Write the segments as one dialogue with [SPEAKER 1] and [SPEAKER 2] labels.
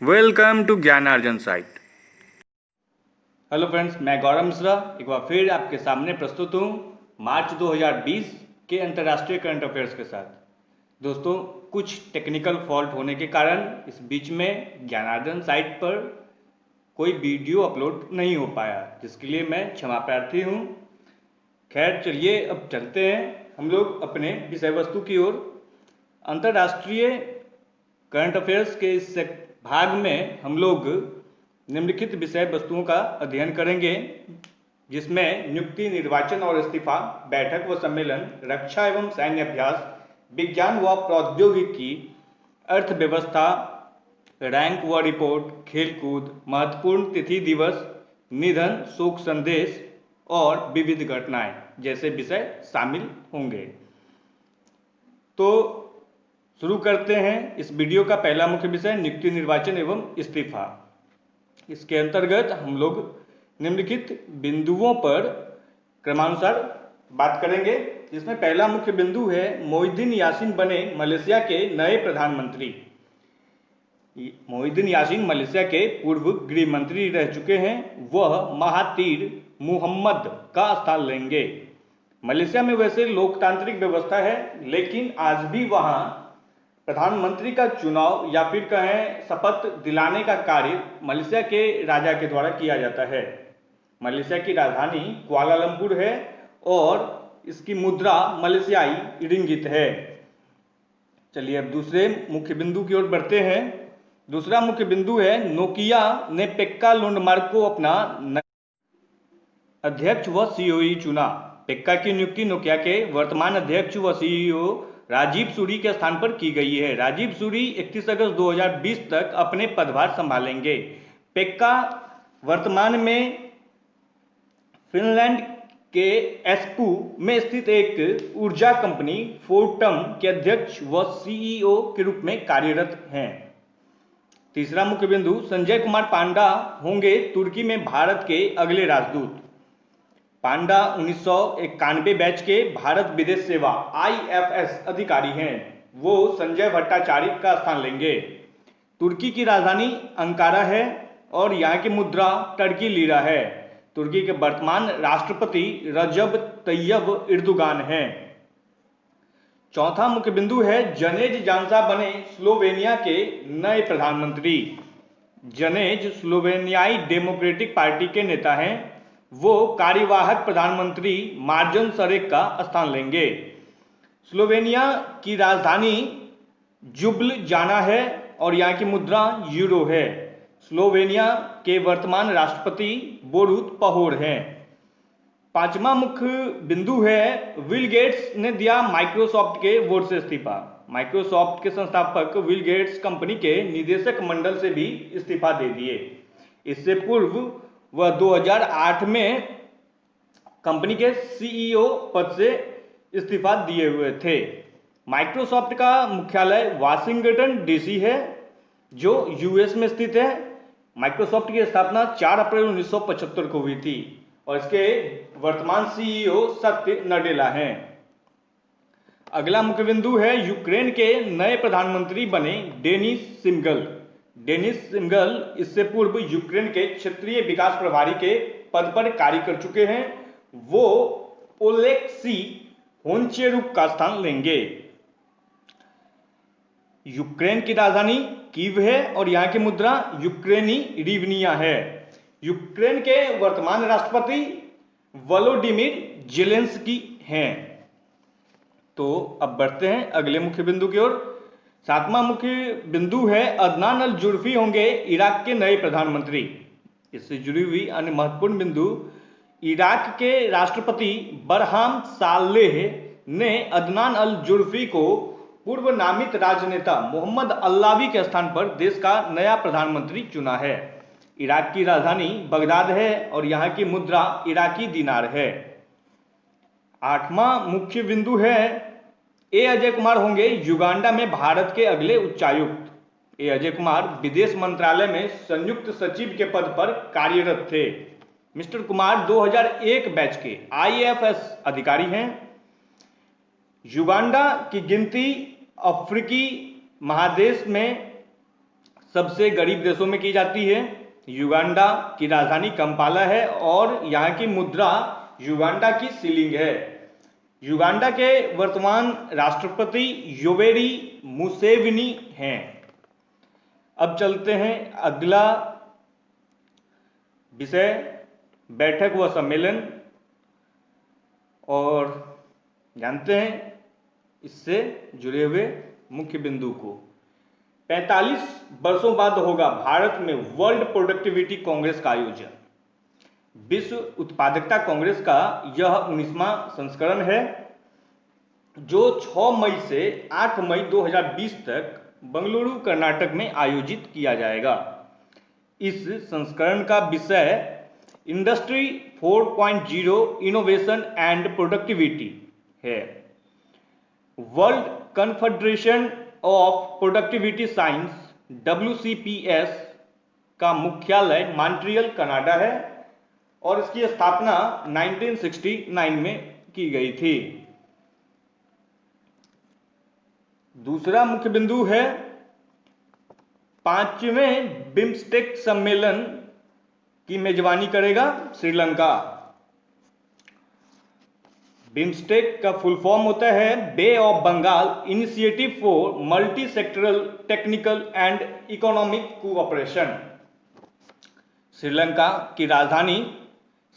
[SPEAKER 1] Welcome to ज्ञानार्जन site.
[SPEAKER 2] Hello friends, मैं गौरव मिश्रा एक बार फिर आपके सामने प्रस्तुत हूँ मार्च 2020 के अंतर्राष्ट्रीय करंट अफेयर्स के साथ। दोस्तों, कुछ टेक्निकल फॉल्ट होने के कारण इस बीच में ज्ञानार्जन साइट पर कोई वीडियो अपलोड नहीं हो पाया, जिसके लिए मैं क्षमा प्रार्थी हूँ। खैर, चलिए अब चलते हैं हम लोग अपने विषय वस्तु की ओर। अंतर्राष्ट्रीय करंट अफेयर्स के इस भाग में हम लोग निम्नलिखित विषय वस्तुओं का अध्ययन करेंगे, जिसमें नियुक्ति, निर्वाचन और इस्तीफा, बैठक व सम्मेलन, रक्षा एवं सैन्य अभ्यास, विज्ञान व प्रौद्योगिकी, अर्थव्यवस्था, रैंक व रिपोर्ट, खेलकूद, महत्वपूर्ण तिथि दिवस, निधन, शोक संदेश और विविध घटनाएं जैसे विषय शामिल होंगे। तो शुरू करते हैं इस वीडियो का पहला मुख्य विषय नियुक्ति, निर्वाचन एवं इस्तीफा। इसके अंतर्गत हम लोग निम्नलिखित बिंदुओं पर क्रमानुसार बात करेंगे, जिसमें पहला मुख्य बिंदु है मोहिउद्दीन यासीन बने मलेशिया के नए प्रधानमंत्री। मोहिउद्दीन यासीन मलेशिया के पूर्व गृह मंत्री रह चुके हैं। वह महातीर मुहम्मद का स्थान लेंगे। मलेशिया में वैसे लोकतांत्रिक व्यवस्था है, लेकिन आज भी वहां प्रधानमंत्री का चुनाव या फिर कहें शपथ दिलाने का कार्य मलेशिया के राजा के द्वारा किया जाता है। मलेशिया की राजधानी कुआलालंपुर है और इसकी मुद्रा मलेशियाई रिंगित है। चलिए अब दूसरे मुख्य बिंदु की ओर बढ़ते हैं। दूसरा मुख्य बिंदु है नोकिया ने पेक्का लोंडमार्क को अपना अध्यक्ष व सीईओ चुना। पेक्का की नियुक्ति नोकिया के वर्तमान अध्यक्ष व सीईओ राजीव सूरी के स्थान पर की गई है। राजीव सूरी 31 अगस्त 2020 तक अपने पदभार संभालेंगे। पेक्का वर्तमान में फिनलैंड के एस्पू में स्थित एक ऊर्जा कंपनी फोर्टम के अध्यक्ष व सीईओ के रूप में कार्यरत हैं। तीसरा मुख्य बिंदु संजय कुमार पांडा होंगे तुर्की में भारत के अगले राजदूत। पांडा 1991 बैच के भारत विदेश सेवा IFS अधिकारी हैं। वो संजय भट्टाचार्य का स्थान लेंगे। तुर्की की राजधानी अंकारा है और यहाँ की मुद्रा टर्की लीरा है। तुर्की के वर्तमान राष्ट्रपति रजब तैयब एर्दोगान हैं। चौथा मुख्य बिंदु है जनेज जांसा बने स्लोवेनिया के नए प्रधानमंत्री। जनेज स्लोवेनियाई डेमोक्रेटिक पार्टी के नेता हैं। वो कार्यवाहक प्रधानमंत्री मार्जन सरेक का स्थान लेंगे। स्लोवेनिया की राजधानी जुब्लजाना है और यहाँ की मुद्रा यूरो है। स्लोवेनिया के वर्तमान राष्ट्रपति बोरुत पहोर हैं। पांचवा मुख्य बिंदु है बिल गेट्स ने दिया माइक्रोसॉफ्ट के बोर्ड से इस्तीफा। माइक्रोसॉफ्ट के संस्थापक बिल गेट्स कंपनी के निदेशक मंडल से भी इस्तीफा दे दिए। इससे पूर्व वह 2008 में कंपनी के सीईओ पद से इस्तीफा दिए हुए थे। माइक्रोसॉफ्ट का मुख्यालय वाशिंगटन डीसी है, जो यूएस में स्थित है। माइक्रोसॉफ्ट की स्थापना 4 अप्रैल 1975 को हुई थी और इसके वर्तमान सीईओ सत्य नडेला हैं। अगला मुख्य बिंदु है यूक्रेन के नए प्रधानमंत्री बने डेनिस शिमगल। डेनिस शिमगल इससे पूर्व यूक्रेन के क्षेत्रीय विकास प्रभारी के पद पर कार्य कर चुके हैं। वो ओलेक्सी होनचेरुक का स्थान लेंगे। यूक्रेन की राजधानी कीव है और यहाँ की मुद्रा यूक्रेनी रिवनिया है। यूक्रेन के वर्तमान राष्ट्रपति वोलोडिमिर जेलेंस्की हैं। तो अब बढ़ते हैं अगले मुख्य बिंदु की ओर। सातवां मुख्य बिंदु है अदनान अल जुर्फी होंगे इराक के नए प्रधानमंत्री। इससे जुड़ी हुई अन्य महत्वपूर्ण बिंदु, इराक के राष्ट्रपति बरहाम सालेह ने अदनान अल जुर्फी को पूर्व नामित राजनेता मोहम्मद अल्लावी के स्थान पर देश का नया प्रधानमंत्री चुना है। इराक की राजधानी बगदाद है और यहाँ की मुद्रा इराकी दिनार है। आठवां मुख्य बिंदु है अजय कुमार होंगे युगांडा में भारत के अगले उच्चायुक्त। अजय कुमार विदेश मंत्रालय में संयुक्त सचिव के पद पर कार्यरत थे। मिस्टर कुमार 2001 बैच के IFS अधिकारी हैं। युगांडा की गिनती अफ्रीकी महादेश में सबसे गरीब देशों में की जाती है। युगांडा की राजधानी कंपाला है और यहाँ की मुद्रा युगांडा की शिलिंग है। युगांडा के वर्तमान राष्ट्रपति योवेरी मुसेविनी हैं। अब चलते हैं अगला विषय, बैठक व सम्मेलन, और जानते हैं इससे जुड़े हुए मुख्य बिंदु को। 45 वर्षों बाद होगा भारत में वर्ल्ड प्रोडक्टिविटी कांग्रेस का आयोजन। विश्व उत्पादकता कांग्रेस का यह 19वां संस्करण है जो 6 मई से 8 मई 2020 तक बंगलुरु कर्नाटक में आयोजित किया जाएगा। इस संस्करण का विषय इंडस्ट्री 4.0 इनोवेशन एंड प्रोडक्टिविटी है। World confederation of productivity science WCPS का मुख्यालय मॉन्ट्रियल कनाडा है और इसकी स्थापना 1969 में की गई थी। दूसरा मुख्य बिंदु है 5वें बिम्स्टेक सम्मेलन की मेजबानी करेगा श्रीलंका। बिम्स्टेक का फुल फॉर्म होता है Bay of Bengal initiative for multi sectoral technical and economic cooperation. Sri Lanka की राजधानी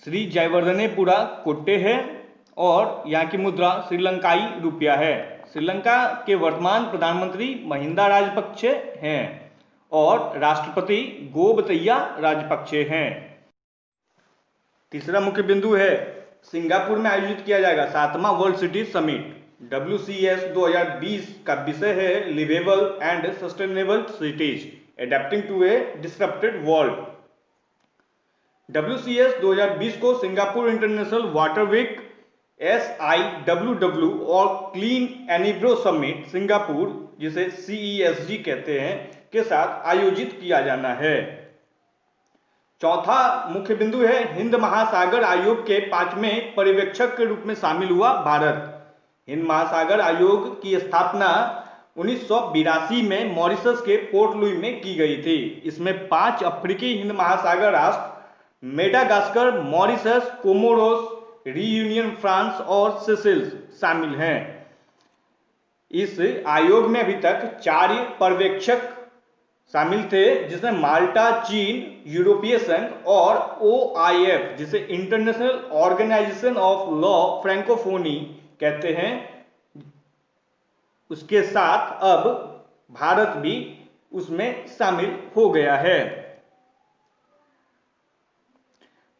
[SPEAKER 2] श्री जयवर्धनेपुरा कोट्टे है और यहाँ की मुद्रा श्रीलंकाई रुपया है। श्रीलंका के वर्तमान प्रधानमंत्री महिंदा राजपक्षे हैं और राष्ट्रपति गोबतैया राजपक्षे हैं। तीसरा मुख्य बिंदु है सिंगापुर में आयोजित किया जाएगा 7वां वर्ल्ड सिटी समिट। WCS 2020 का विषय है liveable and sustainable cities adapting to a disrupted world. WCS 2020 को Singapore International Water Week SIWW और क्लीन एनिब्रो समिट सिंगापुर, जिसे CESG कहते हैं, के साथ आयोजित किया जाना है। चौथा मुख्य बिंदु है हिंद महासागर आयोग के 5वें पर्यवेक्षक के रूप में शामिल हुआ भारत। हिंद महासागर आयोग की स्थापना 1982 में मॉरिशस के पोर्ट लुई में की गई थी। इसमें 5 अफ्रीकी हिंद महासागर राष्ट्र Madagascar, Mauritius, Comoros, reunion France और सेशेल्स शामिल हैं। इस आयोग में अभी तक 4 पर्यवेक्षक शामिल थे, जिसमें माल्टा, चीन, यूरोपीय संघ और OIF, जिसे International Organisation of La Francophonie कहते हैं, उसके साथ अब भारत भी उसमें शामिल हो गया है।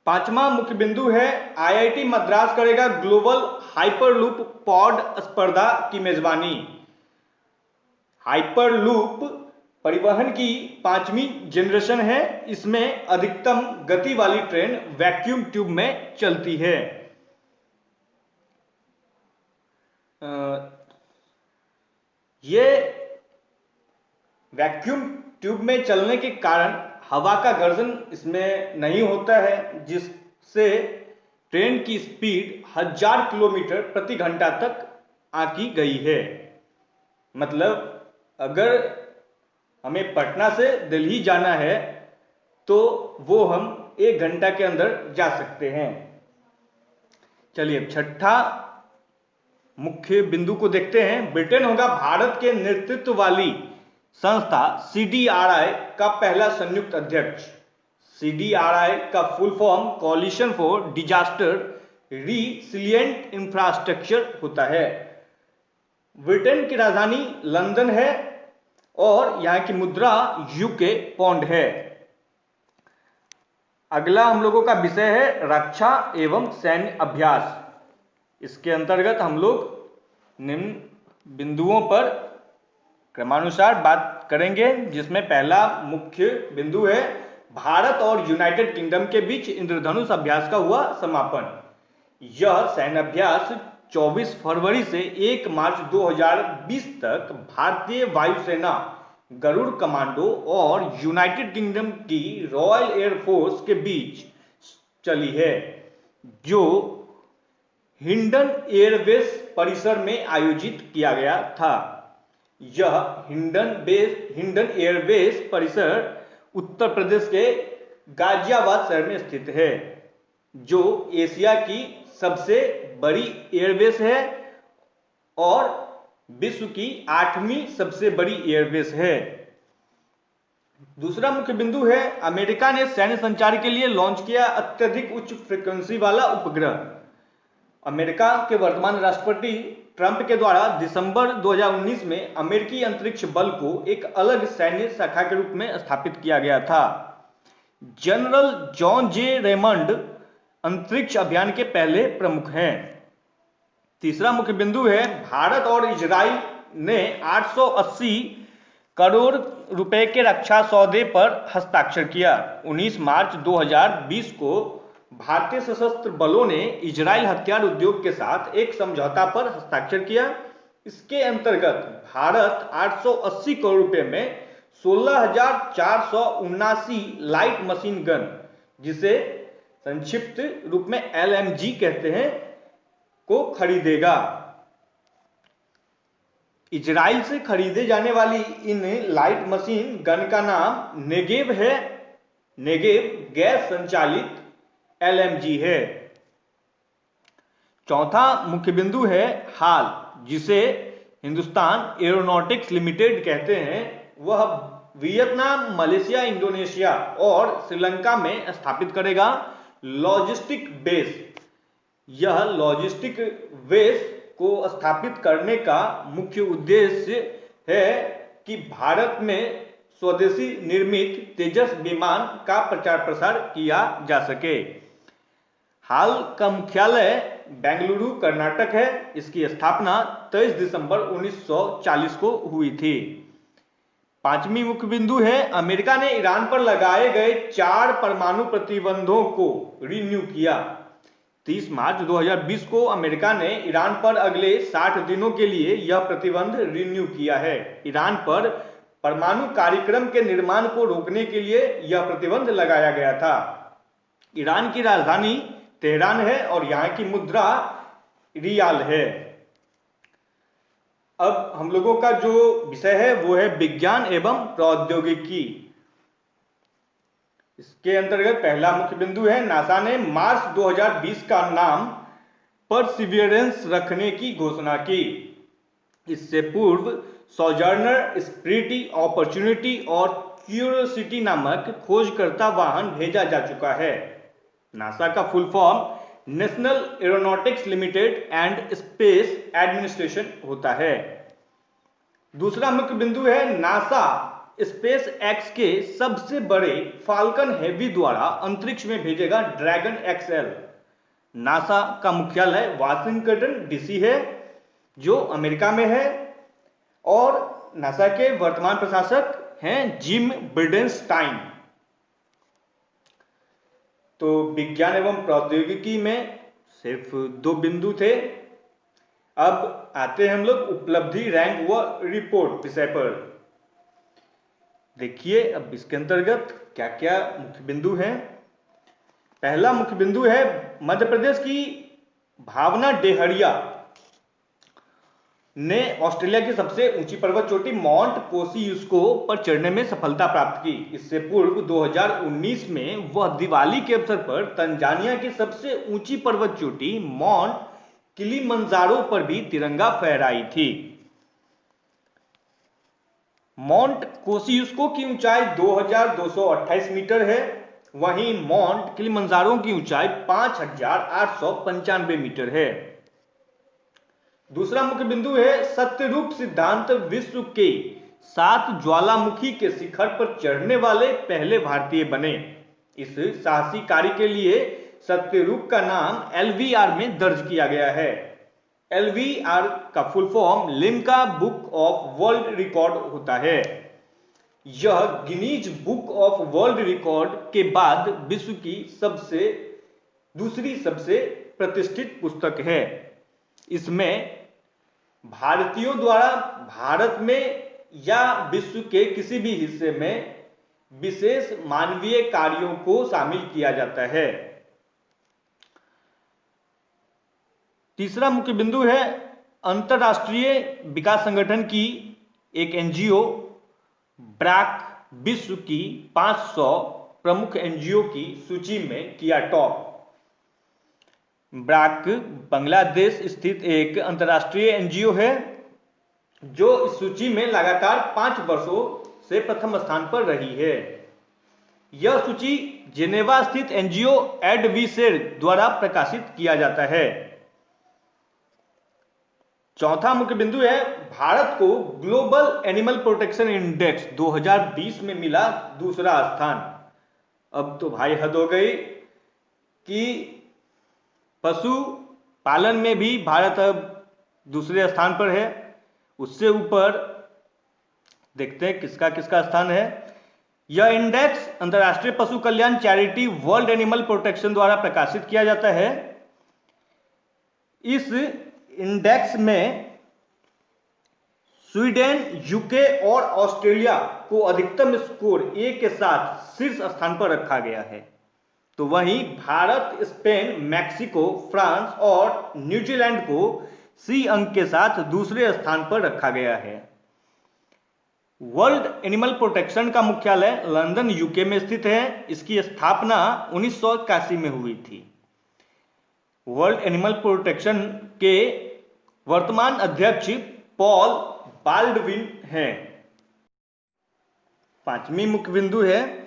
[SPEAKER 2] 5वां मुख्य बिंदु है IIT मद्रास करेगा ग्लोबल हाइपरलूप पॉड स्पर्धा की मेजबानी। हाइपरलूप परिवहन की 5वीं जनरेशन है। इसमें अधिकतम गति वाली ट्रेन वैक्यूम ट्यूब में चलती है। ये वैक्यूम ट्यूब में चलने के कारण हवा का गर्जन इसमें नहीं होता है, जिससे ट्रेन की स्पीड 1000 किलोमीटर प्रति घंटा तक आंकी गई है। मतलब अगर हमें पटना से दिल्ली जाना है तो वो हम 1 घंटा के अंदर जा सकते हैं। चलिए अब छठा मुख्य बिंदु को देखते हैं। ब्रिटेन होगा भारत के नेतृत्व वाली संस्था CDRI का पहला संयुक्त अध्यक्ष। CDRI का full form coalition for disaster resilient infrastructure होता है। ब्रिटेन की राजधानी लंदन है और यहाँ की मुद्रा UK पौंड है। अगला हम लोगों का विषय है रक्षा एवं सैन्य अभ्यास। इसके अंतर्गत हम लोग निम्न बिंदुओं पर क्रमानुसार बात करेंगे, जिसमें पहला मुख्य बिंदु है भारत और यूनाइटेड किंगडम के बीच इंद्रधनुष अभ्यास का हुआ समापन। यह सैन्य अभ्यास 24 फरवरी से 1 मार्च 2020 तक भारतीय वायुसेना, गरुड़ कमांडो और यूनाइटेड किंगडम की रॉयल एयरफोर्स के बीच चली है, जो हिंडन एयरबेस परिसर में आयोजित किया गया था। यह हिंडन एयरबेस परिसर उत्तर प्रदेश के गाजियाबाद शहर में स्थित है, जो एशिया की सबसे बड़ी एयरबेस है और विश्व की 8वीं सबसे बड़ी एयरबेस है। दूसरा मुख्य बिंदु है, अमेरिका ने सैन्य संचार के लिए लॉन्च किया अत्यधिक उच्च फ्रीक्वेंसी वाला उपग्रह। अमेरिका के वर्तमान राष्ट्रपति ट्रंप के द्वारा दिसंबर 2019 में अमेरिकी अंतरिक्ष बल को एक अलग सैन्य शाखा के रूप में स्थापित किया गया था। जनरल जॉन जे रेमंड अंतरिक्ष अभियान के पहले प्रमुख हैं। तीसरा मुख्य बिंदु है, भारत और इजराइल ने 880 करोड़ रुपए के रक्षा सौदे पर हस्ताक्षर किया। 19 मार्च 2020 को भारतीय सशस्त्र बलों ने इजराइल हथियार उद्योग के साथ एक समझौता पर हस्ताक्षर किया। इसके अंतर्गत भारत 880 करोड़ रुपए में 16,479 लाइट मशीन गन, जिसे संक्षिप्त रूप में LMG कहते हैं, को खरीदेगा। इजराइल से खरीदे जाने वाली इन लाइट मशीन गन का नाम नेगेव है। नेगेव गैस संचालित LMG है। चौथा मुख्य बिंदु है हाल, जिसे हिंदुस्तान एरोनॉटिक्स लिमिटेड कहते हैं। वह वियतनाम, मलेशिया, इंडोनेशिया और श्रीलंका में स्थापित करेगा लॉजिस्टिक बेस। यह लॉजिस्टिक बेस को स्थापित करने का मुख्य उद्देश्य है कि भारत में स्वदेशी निर्मित तेजस विमान का प्रचार प्रसार किया जा सके। हाल का मुख्यालय बेंगलुरु, कर्नाटक है। इसकी स्थापना 23 दिसंबर 1940 को हुई थी। पांचवी मुख्य बिंदु है, अमेरिका ने ईरान पर लगाए गए 4 परमाणु प्रतिबंधों को रिन्यू किया। 30 मार्च 2020 को अमेरिका ने ईरान पर अगले 60 दिनों के लिए यह प्रतिबंध रिन्यू किया है। ईरान पर परमाणु कार्यक्रम के निर्माण को रोकने के लिए यह प्रतिबंध लगाया गया था। ईरान की राजधानी तेहरान है और यहां की मुद्रा रियाल है। अब हम लोगों का जो विषय है वो है विज्ञान एवं प्रौद्योगिकी। इसके अंतर्गत पहला मुख्य बिंदु है, नासा ने मार्च 2020 का नाम परसिवियरेंस रखने की घोषणा की। इससे पूर्व सोजर्नर, स्पिरिटी, अपॉर्चुनिटी और क्यूरियोसिटी नामक खोजकर्ता वाहन भेजा जा चुका है। नासा का full form national aeronautics limited and space administration होता है। दूसरा मुख्य बिंदु है, नासा स्पेस एक्स के सबसे बड़े फाल्कन हेवी द्वारा अंतरिक्ष में भेजेगा ड्रैगन XL। नासा का मुख्यालय वाशिंगटन DC है, जो अमेरिका में है, और नासा के वर्तमान प्रशासक हैं जिम ब्रिडेनस्टाइन। तो विज्ञान एवं प्रौद्योगिकी में सिर्फ 2 बिंदु थे। अब आते हैं हम लोग उपलब्धि, रैंक व रिपोर्ट विषय पर। देखिए अब इसके अंतर्गत क्या क्या मुख्य बिंदु हैं। पहला मुख्य बिंदु है, मध्य प्रदेश की भावना डेहरिया ने ऑस्ट्रेलिया की सबसे ऊंची पर्वत चोटी माउंट कोसियुस्को पर चढ़ने में सफलता प्राप्त की। इससे पूर्व 2019 में वह दिवाली के अवसर पर तंजानिया की सबसे ऊंची पर्वत चोटी माउंट किलिमंजारो पर भी तिरंगा फहराई थी। माउंट कोसियुस्को की ऊंचाई 2228 मीटर है, वहीं माउंट किलिमंजारो की ऊंचाई 5895 मीटर है। दूसरा मुख्य बिंदु है, सत्यरूप सिद्धांत विश्व के 7 ज्वालामुखी के शिखर पर चढ़ने वाले पहले भारतीय बने। इस साहसी कार्य के लिए सत्यरूप का नाम LVR में दर्ज किया गया है। LVR का full form Limca book of world record होता है। यह Guinness book of world record के बाद विश्व की दूसरी सबसे प्रतिष्ठित पुस्तक है। इसमें भारतीयों द्वारा भारत में या विश्व के किसी भी हिस्से में विशेष मानवीय कार्यों को शामिल किया जाता है। तीसरा मुख्य बिंदु है, अंतरराष्ट्रीय विकास संगठन की एक एनजीओ ब्रैक विश्व की 500 प्रमुख एनजीओ की सूची में किया टॉप। ब्रैक बांग्लादेश स्थित एक अंतर्राष्ट्रीय एनजीओ है जो इस सूची में लगातार 5 वर्षों से प्रथम स्थान पर रही है। यह सूची जेनेवा स्थित एनजीओ एडवीसेर द्वारा प्रकाशित किया जाता है। चौथा मुख्य बिंदु है भारत को ग्लोबल एनिमल प्रोटेक्शन इंडेक्स 2020 में मिला दूसरा स्थान। अब तो भाई हद हो गई कि पशु पालन में भी भारत अब दूसरे स्थान पर है। उससे ऊपर देखते हैं किसका किसका स्थान है। यह इंडेक्स अंतर्राष्ट्रीय पशु कल्याण चैरिटी वर्ल्ड एनिमल प्रोटेक्शन द्वारा प्रकाशित किया जाता है। इस इंडेक्स में स्वीडन, यूके और ऑस्ट्रेलिया को अधिकतम स्कोर ए के साथ शीर्ष स्थान पर रखा गया है, तो वहीं भारत, स्पेन, मैक्सिको, फ्रांस और न्यूजीलैंड को सी अंक के साथ दूसरे स्थान पर रखा गया है। वर्ल्ड एनिमल प्रोटेक्शन का मुख्यालय लंदन, यूके में स्थित है। इसकी स्थापना 1981 में हुई थी। वर्ल्ड एनिमल प्रोटेक्शन के वर्तमान अध्यक्ष पॉल बाल्डविन हैं। पांचवी मुख्य बिंदु है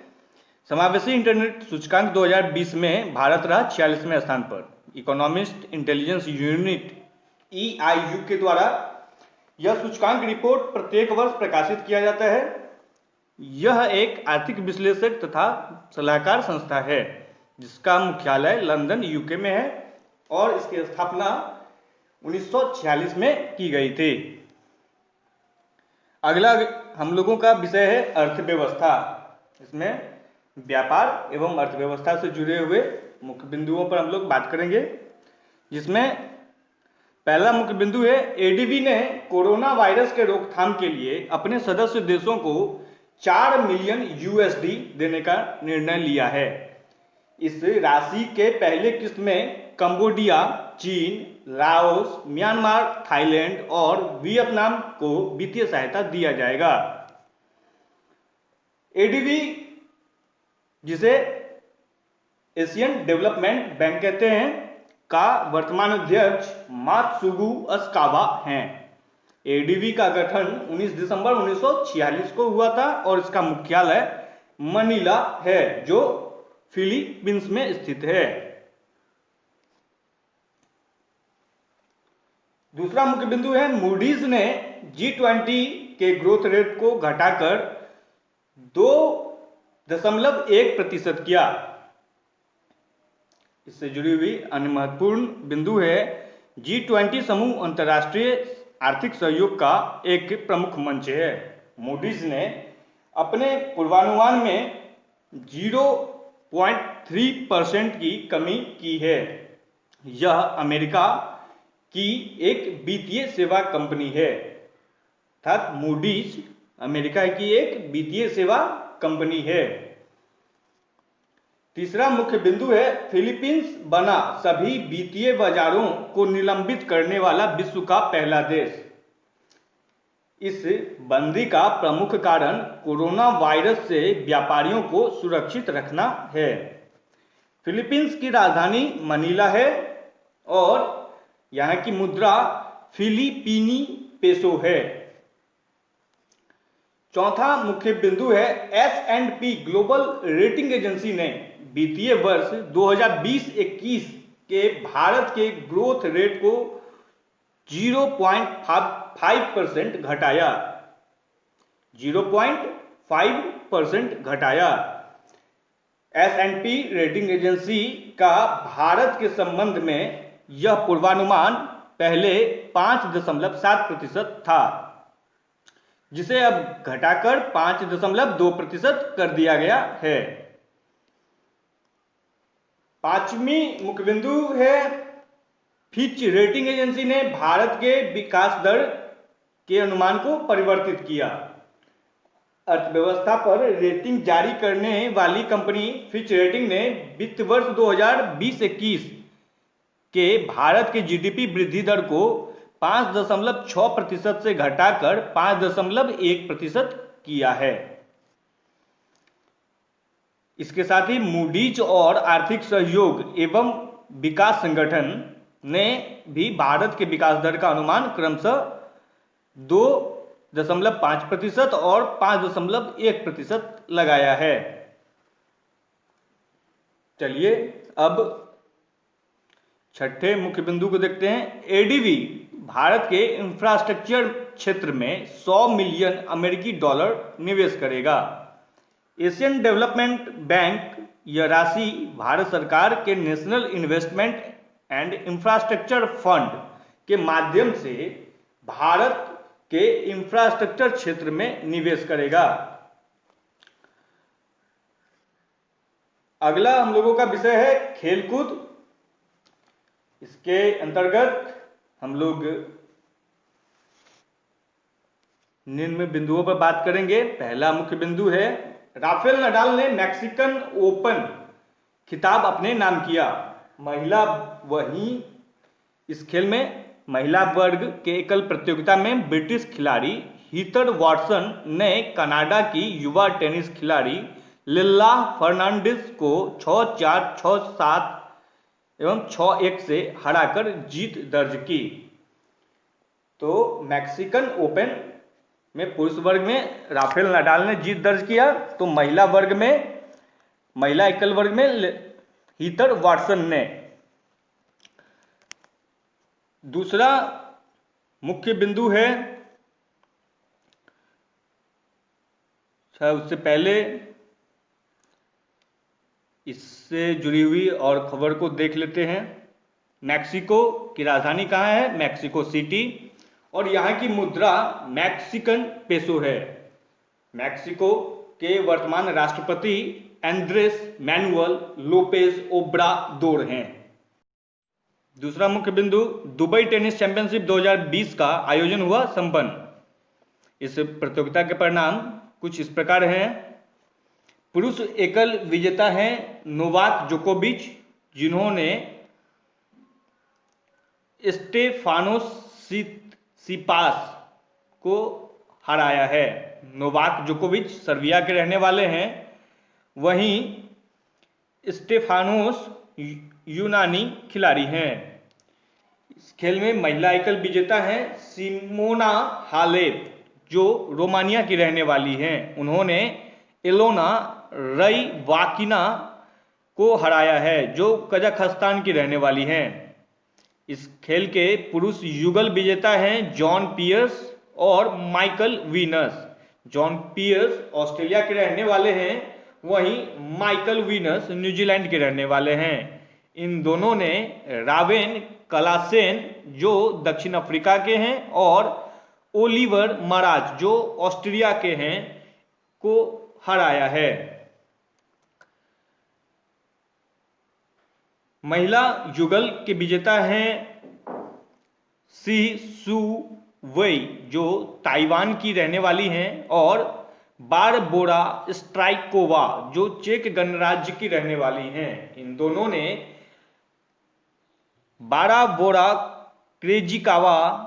[SPEAKER 2] समावेशी इंटरनेट सूचकांक 2020 में भारत रहा 46वें स्थान पर। इकोनॉमिस्ट इंटेलिजेंस यूनिट EIU के द्वारा यह सूचकांक रिपोर्ट प्रत्येक वर्ष प्रकाशित किया जाता है। यह एक आर्थिक विश्लेषक तथा सलाहकार संस्था है जिसका मुख्यालय लंदन, यूके में है और इसकी स्थापना 1946 में की गई थी। अगला हम लोगों का विषय है अर्थव्यवस्था। इसमें व्यापार एवं अर्थव्यवस्था से जुड़े हुए मुख्य बिंदुओं पर हम लोग बात करेंगे, जिसमें पहला मुख्य बिंदु है एडीबी ने कोरोना वायरस के रोकथाम के लिए अपने सदस्य देशों को 4 मिलियन USD देने का निर्णय लिया है। इस राशि के पहले किस्त में कंबोडिया, चीन, लाओस, म्यांमार, थाईलैंड और वियतनाम को वित्तीय सहायता दिया जाएगा। एडीबी, जिसे एशियन डेवलपमेंट बैंक कहते हैं, का वर्तमान अध्यक्ष मात्सुगु अस्कावा हैं। एडीबी का गठन 19 दिसंबर 1946 को हुआ था और इसका मुख्यालय मनीला है जो फिलीपींस में स्थित है। दूसरा मुख्य बिंदु है मूडीज ने G20 के ग्रोथ रेट को घटाकर 2.1% किया। इससे जुड़ी हुई अन्य महत्वपूर्ण बिंदु है G20 समूह अंतर्राष्ट्रीय आर्थिक सहयोग का एक प्रमुख मंच है। मूडीज ने अपने पूर्वानुमान में 0.3% की कमी की है। यह अमेरिका की एक वित्तीय सेवा कंपनी है, अर्थात मूडीज अमेरिका की एक वित्तीय सेवा कंपनी है। तीसरा मुख्य बिंदु है फिलीपींस बना सभी वित्तीय बाजारों को निलंबित करने वाला विश्व का पहला देश। इस बंदी का प्रमुख कारण कोरोना वायरस से व्यापारियों को सुरक्षित रखना है। फिलीपींस की राजधानी मनीला है और यहाँ की मुद्रा फिलीपीनी पेसो है। चौथा मुख्य बिंदु है S&P ग्लोबल रेटिंग एजेंसी ने वित्तीय वर्ष 2020-21 के भारत के ग्रोथ रेट को 0.5% घटाया। 0.5% घटाया। S&P रेटिंग एजेंसी का भारत के संबंध में यह पूर्वानुमान पहले 5.7% था, जिसे अब घटाकर 5.2% कर दिया गया है। पांचवी मुख्य बिंदु है फिच रेटिंग एजेंसी ने भारत के विकास दर के अनुमान को परिवर्तित किया। अर्थव्यवस्था पर रेटिंग जारी करने वाली कंपनी फिच रेटिंग ने वित्त वर्ष 2020-21 के भारत के जीडीपी वृद्धि दर को 5.6% से घटाकर 5.1% किया है। इसके साथ ही मूडीज और आर्थिक सहयोग एवं विकास संगठन ने भी भारत के विकास दर का अनुमान क्रमशः 2.5% और 5.1% लगाया है। चलिए अब छठे मुख्य बिंदु को देखते हैं। एडीबी भारत के इंफ्रास्ट्रक्चर क्षेत्र में 100 मिलियन अमेरिकी डॉलर निवेश करेगा। एशियन डेवलपमेंट बैंक यह राशि भारत सरकार के national investment and infrastructure fund के माध्यम से भारत के इंफ्रास्ट्रक्चर क्षेत्र में निवेश करेगा। अगला हम लोगों का विषय है खेलकूद। इसके अंतर्गत हम लोग निम्न बिंदुओं पर बात करेंगे। पहला मुख्य बिंदु है राफेल नडाल ने मैक्सिकन ओपन खिताब अपने नाम किया। इस खेल में महिला वर्ग के एकल प्रतियोगिता में ब्रिटिश खिलाड़ी हीथर वाटसन ने कनाडा की युवा टेनिस खिलाड़ी लिल्ला फर्नांडिस को 6-4, 6-7 एवं 6-1 से हराकर जीत दर्ज की। तो मैक्सिकन ओपन में पुरुष वर्ग में राफेल नडाल ने जीत दर्ज किया, तो महिला एकल वर्ग में हीथर वाटसन ने। दूसरा मुख्य बिंदु है, उससे पहले इससे जुड़ी हुई और खबर को देख लेते हैं। मैक्सिको की राजधानी कहाँ है? Mexico city. और यहाँ की मुद्रा मैक्सिकन पेसो है। मैक्सिको के वर्तमान राष्ट्रपति एंड्रेस मैनुअल लोपेज ओब्रादोर हैं। दूसरा मुख्य बिंदु दुबई टेनिस चैंपियनशिप 2020 का आयोजन हुआ संपन्न। इस प्रतियोगिता के परिणाम कुछ इस प्रकार हैं। पुरुष एकल विजेता हैं नोवाक जोकोविच, जिन्होंने स्टेफानोस सिपास को हराया है। नोवाक जोकोविच सर्बिया के रहने वाले हैं। वहीं स्टेफानोस यूनानी खिलाड़ी हैं। इस खेल में महिला एकल विजेता हैं सिमोना हालेप, जो रोमानिया की रहने वाली हैं। उन्होंने एलोना रईवाकिना को हराया है, जो कजाकिस्तान की रहने वाली हैं। इस खेल के पुरुष युगल विजेता हैं जॉन पियर्स और Michael Venus. John Peers Australia के रहने वाले हैं, वहीं माइकल वीनस न्यूजीलैंड के रहने वाले हैं। इन दोनों ने रावेन कलासेन, जो दक्षिण अफ्रीका के हैं, और ओलिवर मराज, जो ऑस्ट्रिया के हैं, को हराया है। महिला युगल के विजेता हैं सी सू वई, जो ताइवान की रहने वाली हैं, और बारबोरा स्ट्राइकोवा, जो चेक गणराज्य की रहने वाली हैं। इन दोनों ने बाराबोरा क्रेजिकावा,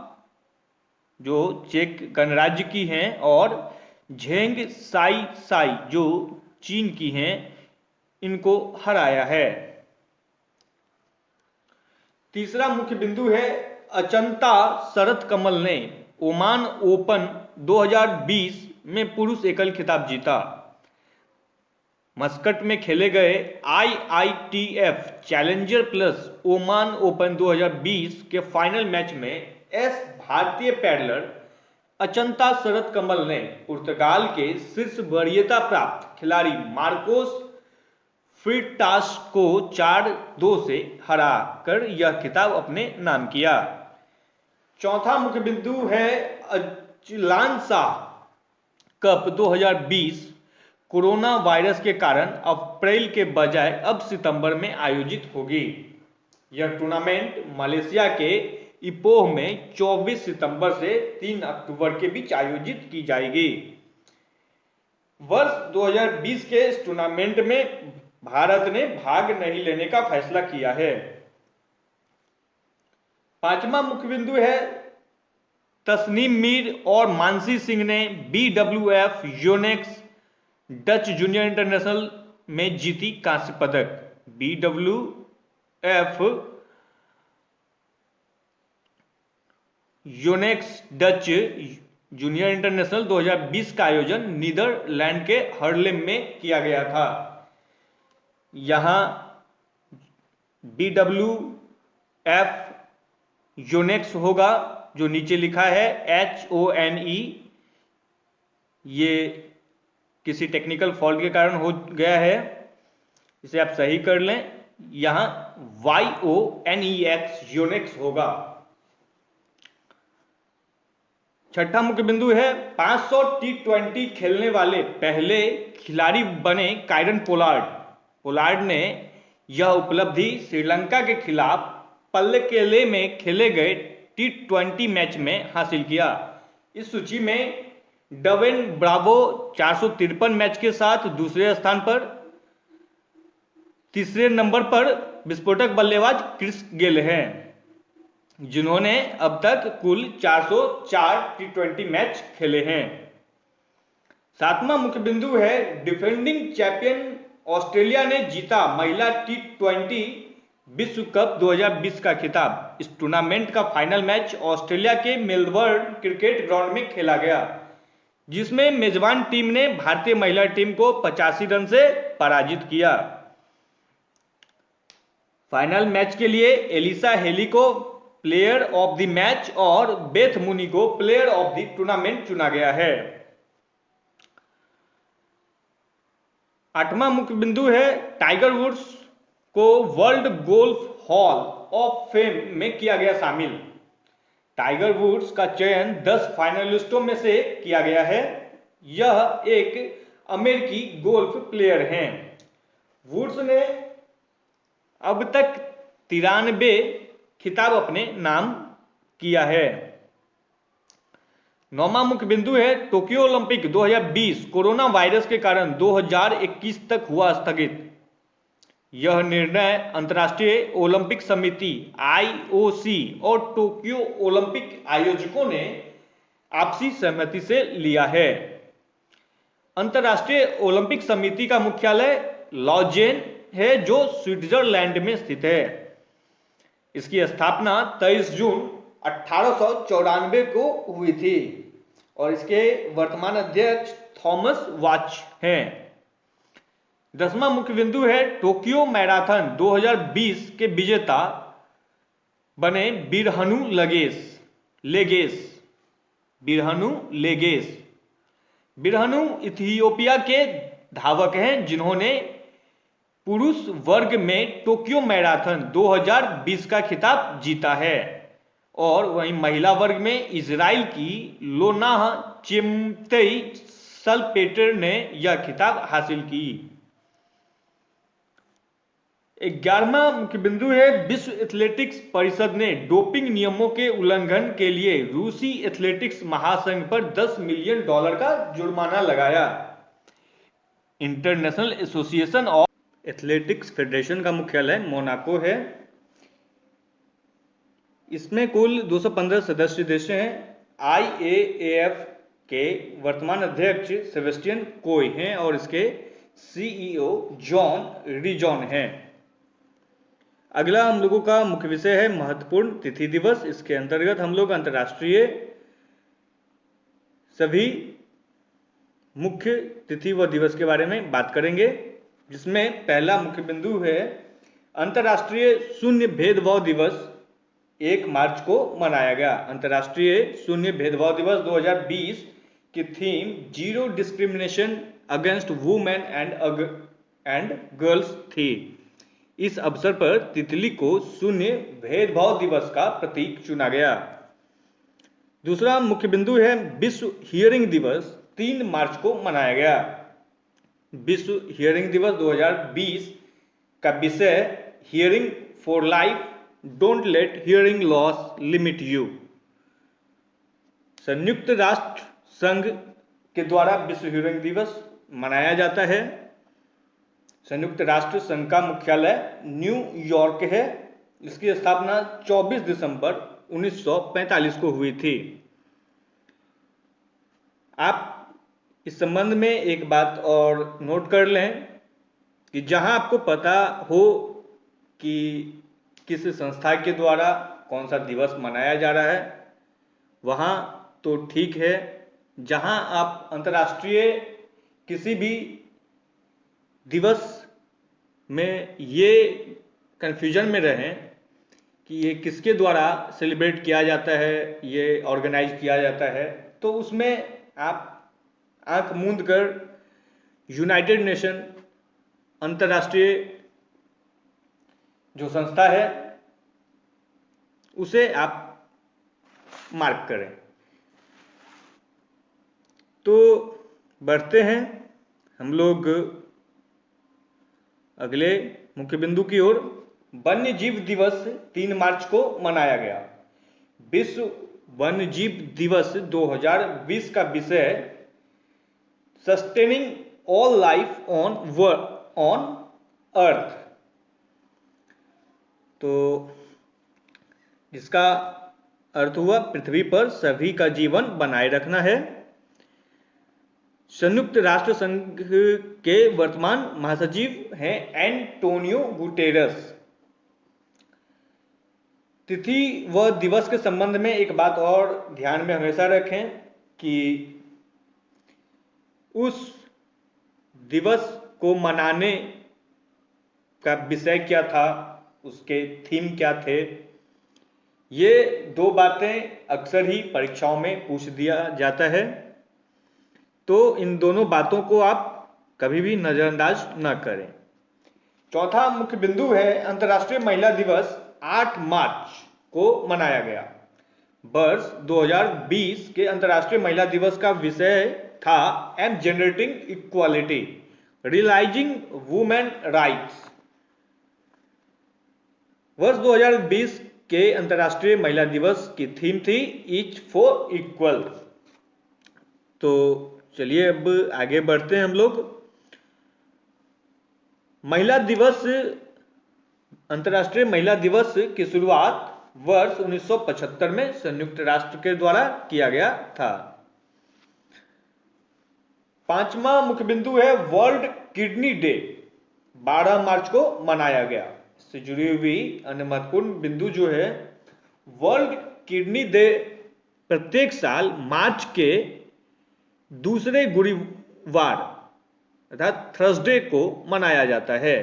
[SPEAKER 2] जो चेक गणराज्य की हैं, और झेंग साई साई, जो चीन की हैं, इनको हराया है। तीसरा मुख्य बिंदु है अचंता शरत कमल ने ओमान ओपन 2020 में पुरुष एकल खिताब जीता। मस्कट में खेले गए IITF challenger plus Oman open 2020 के फाइनल मैच में भारतीय पैडलर अचंता शरत कमल ने पुर्तगाल के शीर्ष वरीयता प्राप्त खिलाड़ी मार्कोस फ्रिटास को 4-2 से हराकर यह खिताब अपने नाम किया। चौथा मुख्य बिंदु है अचलांसा कप 2020 कोरोना वायरस के कारण अप्रैल के बजाय अब सितंबर में आयोजित होगी। यह टूर्नामेंट मलेशिया के इपोह में 24 सितंबर से 3 अक्टूबर के बीच आयोजित की जाएगी। वर्ष 2020 के इस टूर्नामेंट में भारत ने भाग नहीं लेने का फैसला किया है। पांचवा मुख्य बिंदु है तस्नीम मीर और मानसी सिंह ने BWF Yonex Dutch junior international में जीती कांस्य पदक। BWF Yonex Dutch junior international 2020 का आयोजन नीदरलैंड के हर्लेम में किया गया था। यहां BWF योनेक्स होगा जो नीचे लिखा है HONE। ये किसी टेक्निकल फॉल्ट के कारण हो गया है, इसे आप सही कर लें। यहां YONEX योनेक्स होगा। छठा मुख्य बिंदु है 500 T20 खेलने वाले पहले खिलाड़ी बने कायरन पोलार्ड। पोलार्ड ने यह उपलब्धि श्रीलंका के खिलाफ पल्लेकेले में खेले गए T20 मैच में हासिल किया। इस सूची में डवेन ब्रावो 453 मैच के साथ दूसरे स्थान पर, तीसरे नंबर पर विस्फोटक बल्लेबाज क्रिस गेल हैं जिन्होंने अब तक कुल 404 T20 मैच खेले हैं। सातवां मुख्य बिंदु है डिफेंडिंग चैंपियन ऑस्ट्रेलिया ने जीता महिला T20 विश्व कप 2020 का खिताब। इस टूर्नामेंट का फाइनल मैच ऑस्ट्रेलिया के मेलबर्न क्रिकेट ग्राउंड में खेला गया, जिसमें मेजबान टीम ने भारतीय महिला टीम को 85 रन से पराजित किया। फाइनल मैच के लिए एलिसा हेली को प्लेयर ऑफ द मैच और बेथ मुनी को प्लेयर ऑफ द टूर्नामेंट चुना गया है। आठवां मुख्य बिंदु है टाइगर वुड्स को world golf hall of fame में किया गया शामिल। टाइगर वुड्स का चयन 10 फाइनलिस्टों में से किया गया है। यह एक अमेरिकी गोल्फ प्लेयर हैं। वुड्स ने अब तक 93 खिताब अपने नाम किया है। नौवां मुख्य बिंदु है टोक्यो ओलंपिक 2020 कोरोना वायरस के कारण 2021 तक हुआ स्थगित। यह निर्णय अंतर्राष्ट्रीय ओलंपिक समिति IOC और टोक्यो ओलंपिक आयोजकों ने आपसी सहमति से लिया है। अंतर्राष्ट्रीय ओलंपिक समिति का मुख्यालय लॉजेन है जो स्विट्जरलैंड में स्थित है। इसकी स्थापना 23 जून 1894 को हुई थी और इसके वर्तमान अध्यक्ष थॉमस वाच हैं। 10वां मुख्य बिंदु है टोक्यो मैराथन 2020 के विजेता बने बिरहनु लेगेस। बिरहनु इथियोपिया के धावक हैं जिन्होंने पुरुष वर्ग में टोक्यो मैराथन 2020 का खिताब जीता है और वहीं महिला वर्ग में इजराइल की लोनाह चेम्तेई सल्पेटर ने यह खिताब हासिल की। 11वां मुख्य बिंदु है विश्व एथलेटिक्स परिषद ने डोपिंग नियमों के उल्लंघन के लिए रूसी एथलेटिक्स महासंघ पर $10 मिलियन का जुर्माना लगाया। International association of athletics federation का मुख्यालय मोनाको है। इसमें कुल 215 सदस्य देश हैं। IAAF के वर्तमान अध्यक्ष सेबेस्टियन कोय हैं और इसके CEO जॉन रिजॉन हैं। अगला हम लोगों का मुख्य विषय है महत्वपूर्ण तिथि दिवस। इसके अंतर्गत हम लोग अंतर्राष्ट्रीय सभी मुख्य तिथि व दिवस के बारे में बात करेंगे, जिसमें पहला मुख्य बिंदु है अंतर्राष्ट्रीय शून्य भेदभाव दिवस 1 मार्च को मनाया गया। अंतर्राष्ट्रीय शून्य भेदभाव दिवस 2020 की theme zero discrimination against women and girls थी। इस अवसर पर तितली को शून्य भेदभाव दिवस का प्रतीक चुना गया। दूसरा मुख्य बिंदु है विश्व हियरिंग दिवस 3 मार्च को मनाया गया। विश्व हियरिंग दिवस 2020 का विषय hearing for life, don't let hearing loss limit you. संयुक्त राष्ट्र संघ के द्वारा विश्व हियरिंग दिवस मनाया जाता है। संयुक्त राष्ट्र संघ का मुख्यालय न्यूयॉर्क है। इसकी स्थापना 24 दिसंबर 1945 को हुई थी। आप इस संबंध में एक बात और नोट कर लें कि जहां आपको पता हो कि किस संस्था के द्वारा कौन सा दिवस मनाया जा रहा है वहाँ तो ठीक है। जहाँ आप अंतर्राष्ट्रीय किसी भी दिवस में ये कन्फ्यूजन में रहें कि ये किसके द्वारा सेलिब्रेट किया जाता है, ये ऑर्गेनाइज किया जाता है, तो उसमें आप आंख मूंद कर यूनाइटेड नेशन अंतर्राष्ट्रीय जो संस्था है उसे आप मार्क करें। तो बढ़ते हैं हम लोग अगले मुख्य बिंदु की ओर। वन्य जीव दिवस 3 मार्च को मनाया गया। विश्व वन्य जीव दिवस 2020 का विषय sustaining all life on earth, तो जिसका अर्थ हुआ पृथ्वी पर सभी का जीवन बनाए रखना है। संयुक्त राष्ट्र संघ के वर्तमान महासचिव हैं एंटोनियो गुटेरस। तिथि व दिवस के संबंध में एक बात और ध्यान में हमेशा रखें कि उस दिवस को मनाने का विषय क्या था, उसके थीम क्या थे। ये 2 बातें अक्सर ही परीक्षाओं में पूछ दिया जाता है, तो इन दोनों बातों को आप कभी भी नजरअंदाज न करें। चौथा मुख्य बिंदु है अंतर्राष्ट्रीय महिला दिवस 8 मार्च को मनाया गया। वर्ष 2020 के अंतर्राष्ट्रीय महिला दिवस का विषय था am generating equality, realising women rights. वर्ष 2020 के अंतर्राष्ट्रीय महिला दिवस की थीम थी ईच फॉर इक्वल। तो चलिए अब आगे बढ़ते हैं हम लोग। महिला दिवस, अंतर्राष्ट्रीय महिला दिवस की शुरुआत वर्ष 1975 में संयुक्त राष्ट्र के द्वारा किया गया था। 5वां मुख्य बिंदु है वर्ल्ड किडनी डे, 12 मार्च को मनाया गया। इससे जुड़ी हुई अन्य महत्वपूर्ण बिंदु जो है, वर्ल्ड किडनी डे प्रत्येक साल मार्च के दूसरे गुरुवार अर्थात थर्सडे को मनाया जाता है,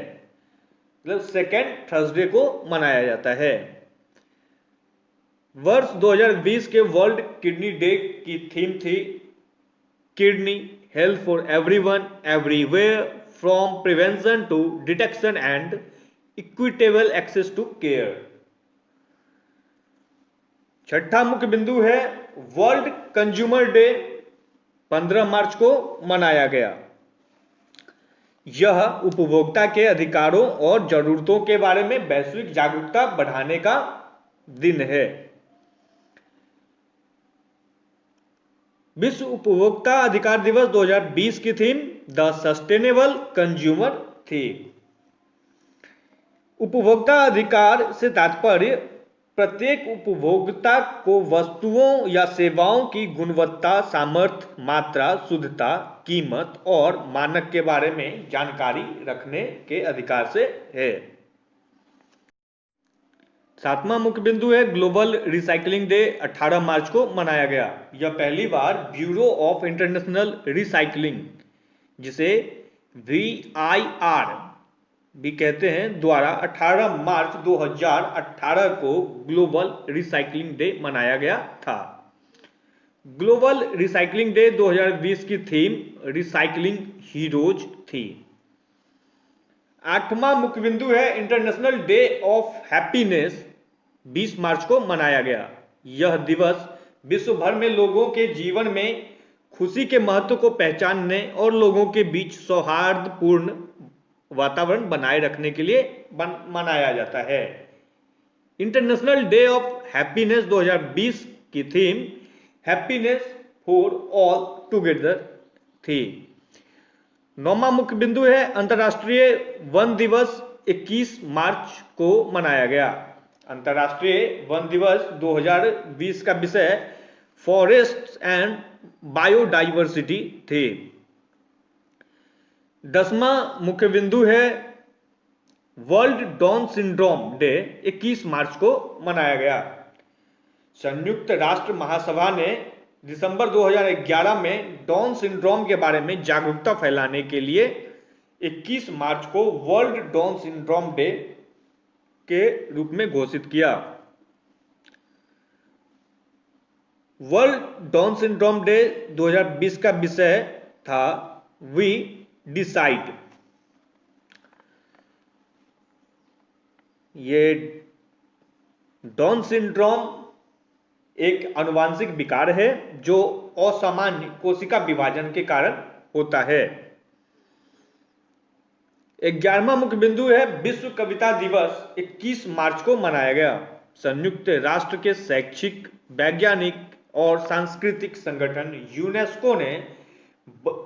[SPEAKER 2] मतलब सेकेंड थर्सडे को मनाया जाता है। वर्ष 2020 के वर्ल्ड किडनी डे की थीम थी kidney health for everyone everywhere, from prevention to detection and equitable access to care. छठा मुख्य बिंदु है वर्ल्ड कंज्यूमर डे, 15 मार्च को मनाया गया। यह उपभोक्ता के अधिकारों और जरूरतों के बारे में वैश्विक जागरूकता बढ़ाने का दिन है। विश्व उपभोक्ता अधिकार दिवस 2020 की थीम द सस्टेनेबल कंज्यूमर थी। उपभोक्ता अधिकार से तात्पर्य प्रत्येक उपभोक्ता को वस्तुओं या सेवाओं की गुणवत्ता, सामर्थ्य, मात्रा, शुद्धता, कीमत और मानक के बारे में जानकारी रखने के अधिकार से है। 7वां मुख्य बिंदु है ग्लोबल रिसाइकलिंग डे, 18 मार्च को मनाया गया। यह पहली बार ब्यूरो ऑफ इंटरनेशनल रिसाइकलिंग, जिसे VIR भी कहते हैं, द्वारा 18 मार्च 2018 को ग्लोबल रिसाइकलिंग डे मनाया गया था। ग्लोबल रिसाइकलिंग डे 2020 की थीम रिसाइकलिंग हीरोज थी। 8वां मुख्य बिंदु है इंटरनेशनल डे ऑफ हैप्पीनेस, 20 मार्च को मनाया गया। यह दिवस विश्व भर में लोगों के जीवन में खुशी के महत्व को पहचानने और लोगों के बीच सौहार्दपूर्ण वातावरण बनाए रखने के लिए मनाया जाता है। इंटरनेशनल डे ऑफ हैप्पीनेस 2020 की theme happiness for all together थी। 9वां मुख्य बिंदु है अंतर्राष्ट्रीय वन दिवस, 21 मार्च को मनाया गया। अंतर्राष्ट्रीय वन दिवस 2020 का विषय फॉरेस्ट्स एंड बायोडाइवर्सिटी थे। 10वां मुख्य बिंदु है वर्ल्ड डाउन सिंड्रोम डे 21 मार्च को मनाया गया। संयुक्त राष्ट्र महासभा ने दिसंबर 2011 में डाउन सिंड्रोम के बारे में जागरूकता फैलाने के लिए 21 मार्च को वर्ल्ड डाउन सिंड्रोम डे के रूप में घोषित किया। वर्ल्ड डाउन सिंड्रोम डे 2020 का विषय था वी डिसाइड। ये डाउन सिंड्रोम एक आनुवांशिक विकार है जो असामान्य कोशिका विभाजन के कारण होता है। 11वां मुख्य बिंदु है विश्व कविता दिवस 21 मार्च को मनाया गया। संयुक्त राष्ट्र के शैक्षिक, वैज्ञानिक और सांस्कृतिक संगठन यूनेस्को ने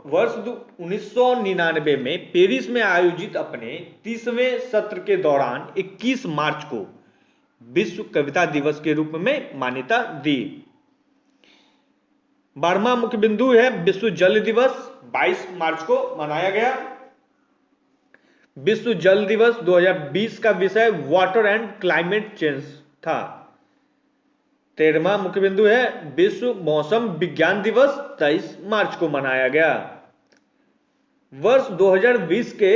[SPEAKER 2] वर्ष 1999 में पेरिस में आयोजित अपने 30वें सत्र के दौरान 21 मार्च को विश्व कविता दिवस के रूप में मान्यता दी। 12वां मुख्य बिंदु है विश्व जल दिवस 22 मार्च को मनाया गया। विश्व जल दिवस 2020 का विषय वाटर एंड क्लाइमेट चेंज था। 13वां मुख्य बिंदु है विश्व मौसम विज्ञान दिवस 23 मार्च को मनाया गया। वर्ष 2020 के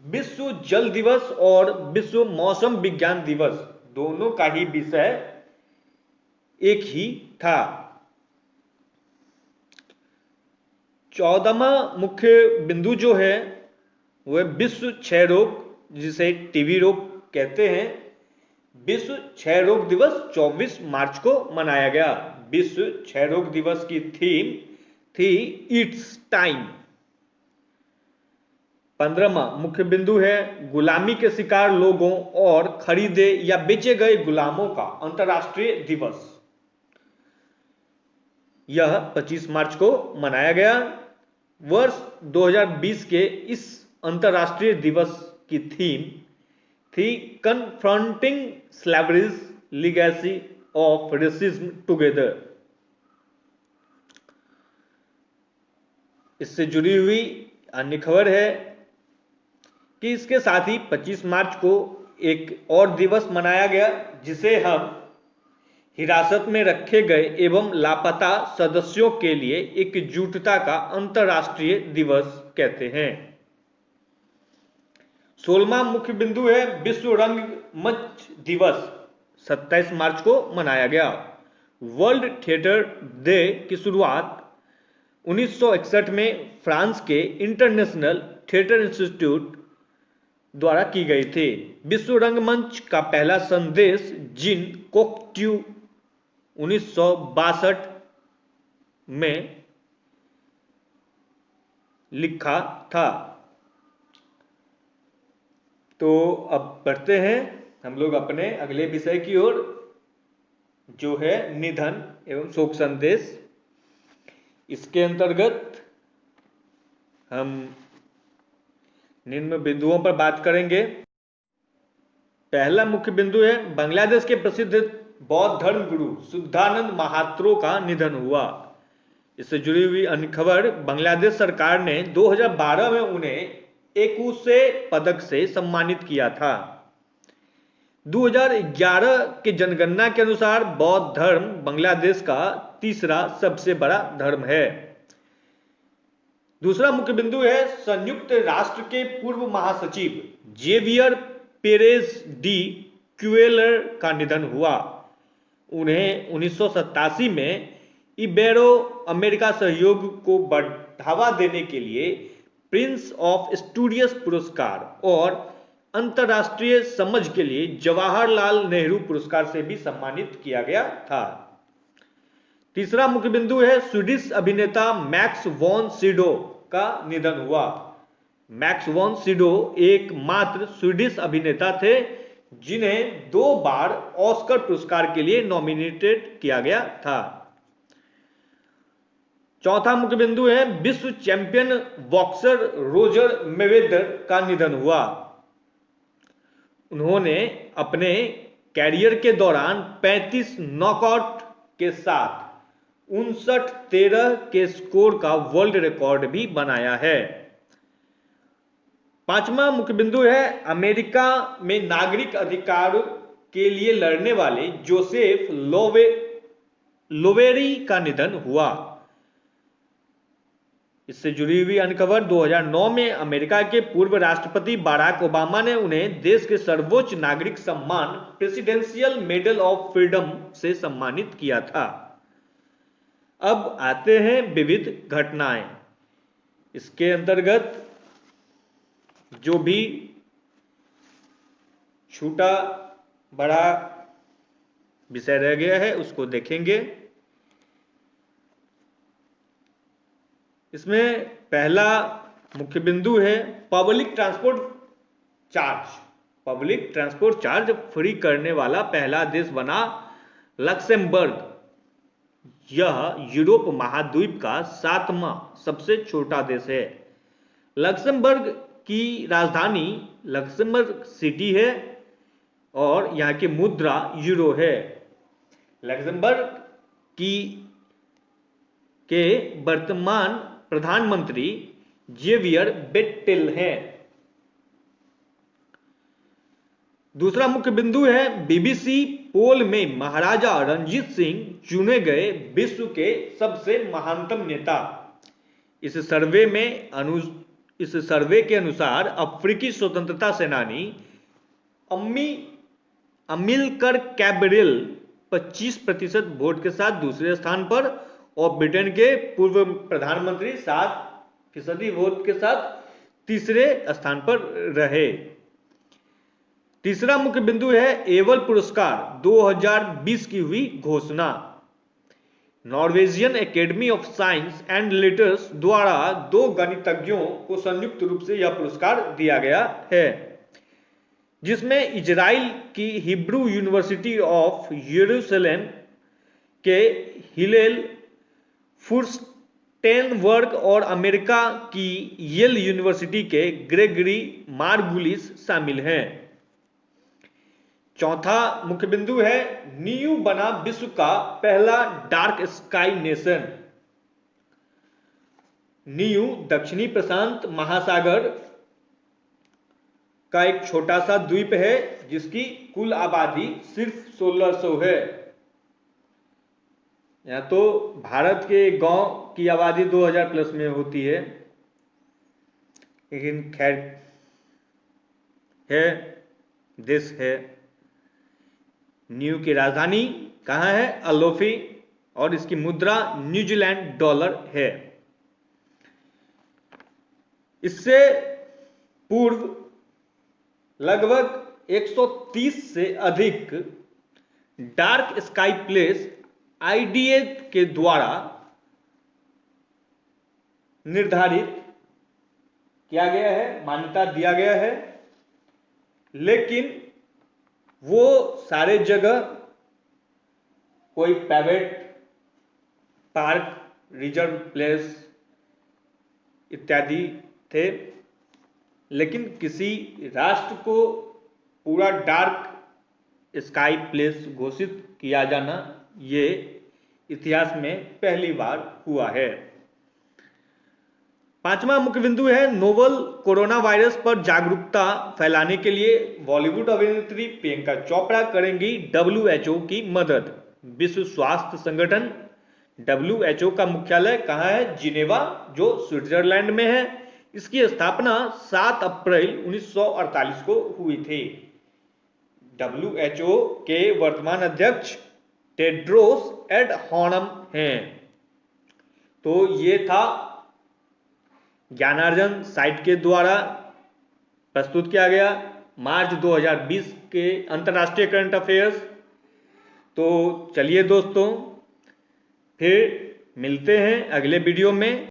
[SPEAKER 2] विश्व जल दिवस और विश्व मौसम विज्ञान दिवस दोनों का ही विषय एक ही था। 14वां मुख्य बिंदु जो है वह विश्व क्षय रोग जिसे टीबी रोग कहते हैं, विश्व क्षय रोग दिवस 24 मार्च को मनाया गया। विश्व क्षय रोग दिवस की थीम थी इट्स टाइम। 15वां मुख्य बिंदु है गुलामी के शिकार लोगों और खरीदे या बेचे गए गुलामों का अंतर्राष्ट्रीय दिवस। यह 25 मार्च को मनाया गया। वर्ष 2020 के इस अंतर्राष्ट्रीय दिवस की थीम थी confronting slavery's legacy of racism together. इससे जुड़ी हुई अन्य खबर है कि इसके साथ ही 25 मार्च को एक और दिवस मनाया गया जिसे हम हिरासत में रखे गए एवं लापता सदस्यों के लिए एकजुटता का अंतर्राष्ट्रीय दिवस कहते हैं। 16वां मुख्य बिंदु है विश्व रंगमंच दिवस 27 मार्च को मनाया गया। वर्ल्ड थिएटर डे की शुरुआत 1961 में फ्रांस के इंटरनेशनल थिएटर इंस्टीट्यूट द्वारा की गई थी। विश्व रंगमंच का पहला संदेश जीन कोक्ट्यू 1962 में लिखा था। तो अब बढ़ते हैं हम लोग अपने अगले विषय की ओर जो है निधन एवं शोक संदेश। इसके अंतर्गत हम निम्न बिंदुओं पर बात करेंगे। पहला मुख्य बिंदु है बांग्लादेश के प्रसिद्ध बौद्ध धर्म गुरु शुद्धानंद महात्रो का निधन हुआ। इससे जुड़ी हुई अन्य खबर, बांग्लादेश सरकार ने 2012 में उन्हें एकुशे पदक से सम्मानित किया था। 2011 के जनगणना के अनुसार बौद्ध धर्म बांग्लादेश का तीसरा सबसे बड़ा धर्म है। दूसरा मुख्य बिंदु है संयुक्त राष्ट्र के पूर्व महासचिव जेवियर पेरेज डी क्यूएलर का निधन हुआ। उन्हें 1987 में इबेरो अमेरिका सहयोग को बढ़ावा देने के लिए प्रिंस ऑफ स्टूडियस पुरस्कार और अंतर्राष्ट्रीय समझ के लिए जवाहरलाल नेहरू पुरस्कार से भी सम्मानित किया गया था। तीसरा मुख्य बिंदु है स्वीडिश अभिनेता मैक्स वॉन सिडो का निधन हुआ। मैक्स वॉन सिडो एकमात्र स्वीडिश अभिनेता थे जिन्हें 2 बार ऑस्कर पुरस्कार के लिए नॉमिनेटेड किया गया था। चौथा मुख्य बिंदु है विश्व चैंपियन बॉक्सर रोजर मेवेदर का निधन हुआ। उन्होंने अपने कैरियर के दौरान 35 नॉकआउट के साथ 59-13 के स्कोर का वर्ल्ड रिकॉर्ड भी बनाया है। पांचवा मुख्य बिंदु है अमेरिका में नागरिक अधिकार के लिए लड़ने वाले जोसेफ लोवेरी का निधन हुआ। इससे जुड़ी हुई अन्य खबर, 2009 में अमेरिका के पूर्व राष्ट्रपति बराक ओबामा ने उन्हें देश के सर्वोच्च नागरिक सम्मान प्रेसिडेंशियल मेडल ऑफ फ्रीडम से सम्मानित किया था। अब आते हैं विविध घटनाएं। इसके अंतर्गत जो भी छूटा बड़ा विषय रह गया है उसको देखेंगे। इसमें पहला मुख्य बिंदु है public transport charge. Public transport charge free करने वाला पहला देश बना लक्सेमबर्ग। यह यूरोप महाद्वीप का 7वां सबसे छोटा देश है। लक्सेमबर्ग की राजधानी लक्सेमबर्ग सिटी है और यहाँ की मुद्रा यूरो है। लक्सेमबर्ग के वर्तमान प्रधानमंत्री जेवियर बेटेल हैं। दूसरा मुख्य बिंदु है बीबीसी पोल में महाराजा रणजीत सिंह चुने गए विश्व के सबसे महानतम नेता। इस सर्वे के अनुसार अफ्रीकी स्वतंत्रता सेनानी अमिल्कर कैबरल 25% वोट के साथ दूसरे स्थान पर और ब्रिटेन के पूर्व प्रधानमंत्री 7% वोट के साथ तीसरे स्थान पर रहे। तीसरा मुख्य बिंदु है एवल पुरस्कार 2020 की हुई घोषणा। Norwegian academy of science and letters द्वारा 2 गणितज्ञों को संयुक्त रूप से यह पुरस्कार दिया गया है, जिसमें इजराइल की हिब्रू यूनिवर्सिटी ऑफ यरूशलेम के हिलेल फुर्स्टेनबर्ग और अमेरिका की येल यूनिवर्सिटी के ग्रेगरी मार्गुलिस शामिल हैं। चौथा मुख्य बिंदु है नीयू बना विश्व का पहला डार्क स्काई नेशन। नीयू दक्षिणी प्रशांत महासागर का एक छोटा सा द्वीप है जिसकी कुल आबादी सिर्फ 1600 है। या तो भारत के गांव की आबादी 2000 प्लस में होती है, लेकिन खैर है, देश है। न्यू की राजधानी कहाँ है? अलोफी, और इसकी मुद्रा न्यूजीलैंड डॉलर है। इससे पूर्व लगभग 130 से अधिक डार्क स्काई प्लेस आईडीए के द्वारा निर्धारित किया गया है, मान्यता दिया गया है, लेकिन वो सारे जगह कोई प्राइवेट पार्क, रिजर्व प्लेस इत्यादि थे, लेकिन किसी राष्ट्र को पूरा डार्क स्काई प्लेस घोषित किया जाना ये इतिहास में पहली बार हुआ है। पांचवा मुख्य बिंदु है नोवल कोरोना वायरस पर जागरूकता फैलाने के लिए बॉलीवुड अभिनेत्री प्रियंका चोपड़ा करेंगी WHO की मदद। विश्व स्वास्थ्य संगठन WHO का मुख्यालय कहाँ है? जिनेवा, जो स्विट्जरलैंड में है। इसकी स्थापना 7 अप्रैल 1948 को हुई थी। WHO के वर्तमान अध्यक्ष टेड्रोस एडहानम हैं। तो ये था ज्ञानार्जन साइट के द्वारा प्रस्तुत किया गया मार्च 2020 के अंतर्राष्ट्रीय करंट अफेयर्स। तो चलिए दोस्तों, फिर मिलते हैं अगले वीडियो में।